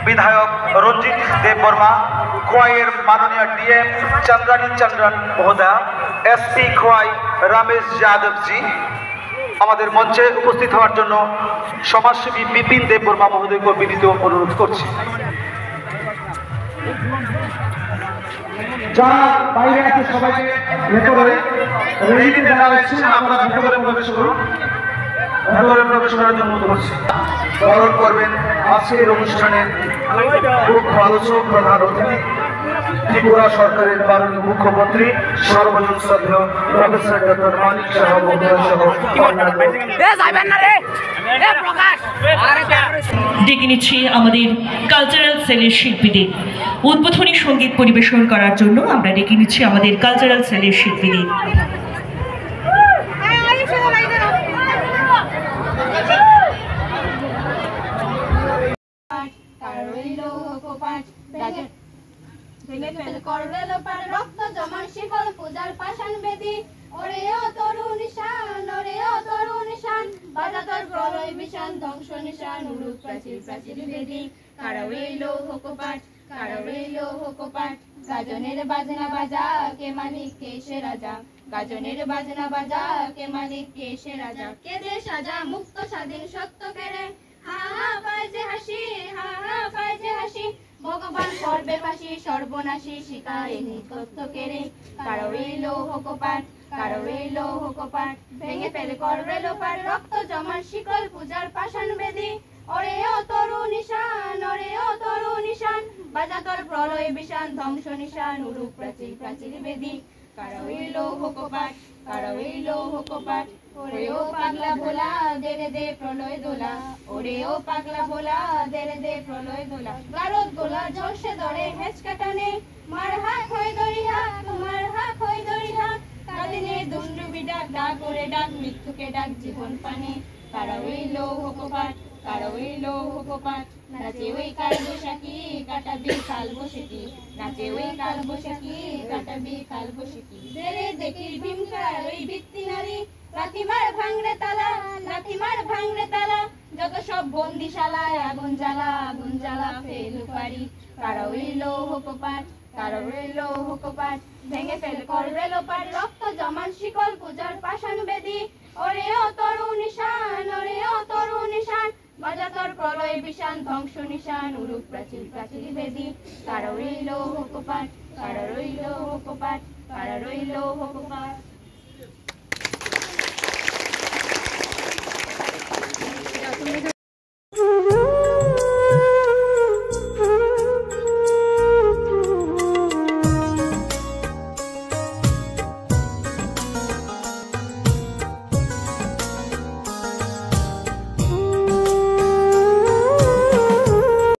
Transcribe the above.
विधायक रंजित देवबर्मा, खोयाइर माननीय डीएम चंद्रानी चंद्रन महोदय, एसपी खोयाई रमेश यादव जी আমাদের মঞ্চে উপস্থিত হওয়ার জন্য সমাজসেবী বিপিন দেববর্মা মহোদয়কে বিনীত অনুরোধ করছি। যারা বাইরে আছে সবাইকে ভেতরে রেডিতে যারা আছেন আপনারা ভেতরে প্রবেশ করুন। ভেতরে প্রবেশ করার জন্য অনুরোধ করছি। বরণ করবেন আজকের অনুষ্ঠানের মুখ্য আলোচক প্রধান অতিথি ত্রিপুরা সরকারের মাননীয় মুখ্যমন্ত্রী সর্বজন শ্রদ্ধেয় প্রফেসর ডক্টর মানিক শাহ মহোদয় সহ ডেকে নিচ্ছি আমাদের কালচারাল সেলের শিল্পীদের। উদ্বোধনী সঙ্গীত পরিবেশন করার জন্য আমরা ডেকে নিচ্ছি আমাদের কালচারাল সেলের শিল্পীদের। রক্ত জমার শিকল পূজার পাষাণ বেদি, ওরে ও তরু নিশান, ওরে ও তরু নিশান, বাজা তোর প্রলয় বিশান, ধ্বংস নিশান, উড়ুক প্রাচীর প্রাচীর বেদি। কারা রইলো হোকোপাট, কারা রইলো হোকোপাট, গাজনের বাজনা বাজা, কে মালিক কে সে রাজা, গাজনের বাজনা বাজা, কে মালিক কে সে রাজা। কে দে সাজা মুক্ত স্বাধীন সত্য কেড়ে, হা হা পায় যে হাসি, হা হা পায় যে হাসি, ভগবান সর্বে ফাঁসি সর্বনাশী শিকারে নিকত্ব কেড়ে। কারো রইলো হোকোপাট, কারো রইলো হোকোপাট, ভেঙে ফেলে করবে লোপার, রক্ত জমার শিকল পূজার পাষাণ বেদি, ওরে ও তরু নিশান, ওরে ও তরু নিশান, বাজা তোর প্রলয় বিশান, ধ্বংস নিশান, উড়ুক প্রাচীর প্রাচীর বেদি। কারো রইলো হোকোপাট, কারো রইলো হোকোপাট, ওরে ও পাগলা ভোলা, দে রে দে প্রলয় দোলা, ওরে ও পাগলা ভোলা, দে রে দে প্রলয় দোলা। গারদ গোলা জোশে ধরে হেঁচকা টানে, মার হাত হয়ে দরিহা, তোমার হাত হয়ে দরিহা, কালিনে দুন্ডুবি ডাক, ডাক ওরে ডাক, মৃত্যুকে ডাক জীবন পানে। কারা রইলো হোকোপাট, কারা রইলো হোকোপাট, নাচে ওই কাল বৈশাখী, কাটাবি কাল বৈশাখী, নাচে ওই কাল বৈশাখী, কাটাবি কাল বৈশাখী। দেরে দেখি ভীমকার ওই ভিত্তি নারী, লাঠিমার ভাঙরে তালা, লাঠিমার ভাঙরে তালা, যত সব বন্দিশালায় আগুন জ্বালা, আগুন জ্বালা ফেলু পারি। কারা রইলো হোকোপাট, কারা রইলো হোকোপাট, ভেঙে ফেল করবে লোপার, রক্ত জমার শিকল পূজার পাষাণ বেদি, ওরে ও তরু নিশান, ওরে ও তরু নিশান, বাজা তোর প্রলয় বিশান, ধ্বংস নিশান, উড়ুক প্রাচীর প্রাচীর বেদি। কারা রইলো হোকোপাট, কারা রইলো হোকোপাট, কারা রইলো হোকোপাট।